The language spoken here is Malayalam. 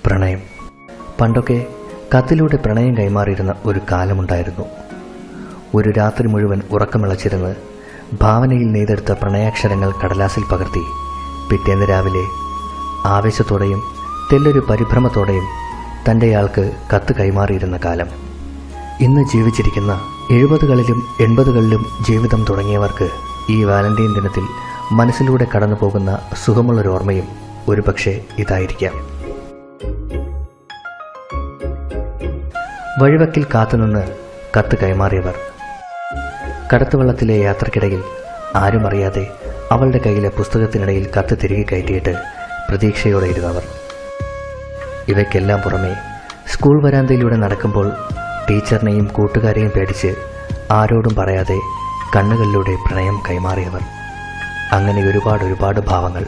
പ്രണയം. പണ്ടൊക്കെ കത്തിലൂടെ പ്രണയം കൈമാറിയിരുന്ന ഒരു കാലമുണ്ടായിരുന്നു. ഒരു രാത്രി മുഴുവൻ ഉറക്കമിളച്ചിരുന്ന് ഭാവനയിൽ നെയ്തെടുത്ത പ്രണയാക്ഷരങ്ങൾ കടലാസിൽ പകർത്തി പിറ്റേന്ന് രാവിലെ ആവേശത്തോടെയും തെല്ലൊരു പരിഭ്രമത്തോടെയും തൻ്റെയാൾക്ക് കത്ത് കൈമാറിയിരുന്ന കാലം. ഇന്ന് ജീവിച്ചിരിക്കുന്ന 70കളിലും 80കളിലും ജീവിതം തുടങ്ങിയവർക്ക് ഈ വാലന്റൈൻ ദിനത്തിൽ മനസ്സിലൂടെ കടന്നു പോകുന്ന സുഖമുള്ളൊരോർമ്മയും ഒരുപക്ഷെ ഇതായിരിക്കാം. വഴിവക്കിൽ കാത്തുനിന്ന് കത്ത് കൈമാറിയവർ, കടത്തുവള്ളത്തിലെ യാത്രക്കിടയിൽ ആരും അറിയാതെ അവളുടെ കയ്യിലെ പുസ്തകത്തിനിടയിൽ കത്ത് തിരികെ കയറ്റിയിട്ട് പ്രതീക്ഷയോടെ ഇരുന്നവർ. ഇവയ്ക്കെല്ലാം പുറമെ സ്കൂൾ വരാന്തയിലൂടെ നടക്കുമ്പോൾ ടീച്ചറിനെയും കൂട്ടുകാരെയും പേടിച്ച് ആരോടും പറയാതെ കണ്ണുകളിലൂടെ പ്രണയം കൈമാറിയവർ. അങ്ങനെ ഒരുപാട് ഭാവങ്ങൾ.